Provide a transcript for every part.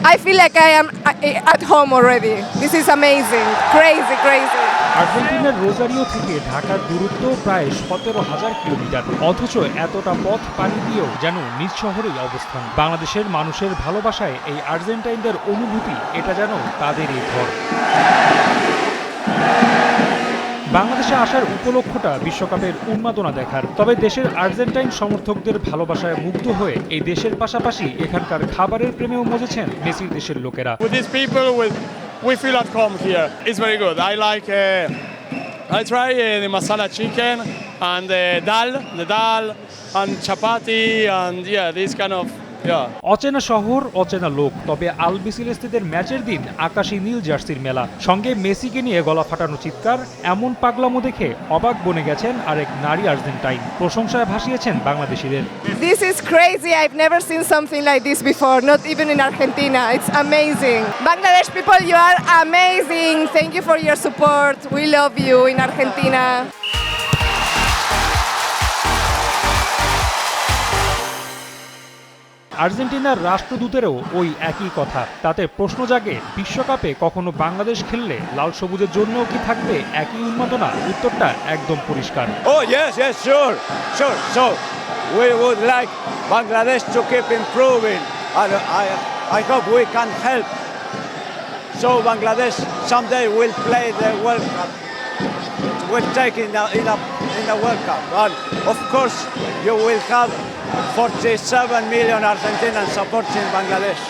I feel like I am at home already. This is amazing. Crazy, crazy. আর্জেন্টিনার Rosario থেকে ঢাকার দূরত্ব প্রায় 17,000 কিলোমিটার, অথচ এতটা পথ পাড়ি দিয়েও যেন নিজ শহরেই অবস্থান। বাংলাদেশের মানুষের ভালোবাসায় এই আর্জেন্টাইনদের অনুভূতি, এটা যেন তাদেরই ঘর। বাংলাদেশে আসার উপলক্ষটা বিশ্বকাপের উন্মাদনা দেখার, তবে দেশের আর্জেন্টাইন সমর্থকদের ভালোবাসায় মুগ্ধ হয়ে এই দেশের পাশাপাশি এখানকার খাবারের প্রেমেও মজেছেন মেসির দেশের লোকেরা। We feel at home here. It's very good. I try the masala chicken and the dal and chapati and this kind of. অচেনা শহর, অচেনা লোক, তবে আলবিসেলেস্তেদের ম্যাচের দিন আকাশী নীল জার্সির মেলা, সঙ্গে মেসিকে নিয়ে গলা ফাটানো চিৎকার, এমন পাগলামো দেখে অবাক বনে গেছেন আরেক নারী আর্জেন্টাইন। প্রশংসায় ভাসিয়েছেন বাংলাদেশিদের। This is crazy. I've never seen something like this before, not even in Argentina. It's amazing. Bangladesh people, you are amazing. Thank you for your support. We love you in Argentina. আর্জেন্টিনার রাষ্ট্রদূতেরও ওই একই কথা। তাতে প্রশ্ন জাগে, বিশ্বকাপে কখনো বাংলাদেশ খেললে লাল সবুজের জন্যও কি থাকবে একই উন্মাদনা? উত্তরটা একদম পরিষ্কার। Oh yes, sure. So we would like Bangladesh to keep improving, and I hope we can help. So Bangladesh someday will play the World Cup. Will take in the World Cup, and of course you will have 47 million Argentinians supporting Bangladesh.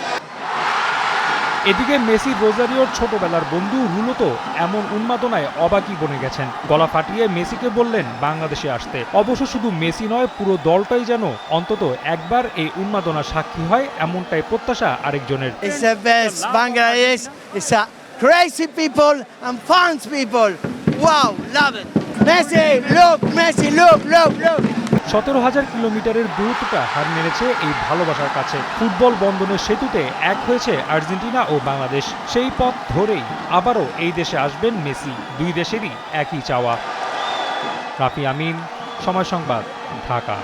এদিকে Messi রোজারিওর ছোটবেলার বন্ধু রুলো তো এমন উন্মাদনায় অবাকই বনে গেছেন। গলা ফাটিয়ে মেসিকে বললেন বাংলাদেশে আসতে। অবশ্য শুধু মেসি নয়, পুরো দলটাই যেন অন্তত একবার এই উন্মাদনার সাক্ষী হয়, এমনটাই প্রত্যাশা আরেকজনের। It's the best. Bangladesh is a crazy people and fun people. Wow, love it. Messi, look. 17,000 কিলোমিটারের দূরত্বটা হার মেরেছে এই ভালোবাসার কাছে। ফুটবল বন্ধনের সেতুতে এক হয়েছে আর্জেন্টিনা ও বাংলাদেশ। সেই পথ ধরেই আবারও এই দেশে আসবেন মেসি। দুই দেশেরই একই চাওয়া। রাফি আমিন, সময় সংবাদ, ঢাকা।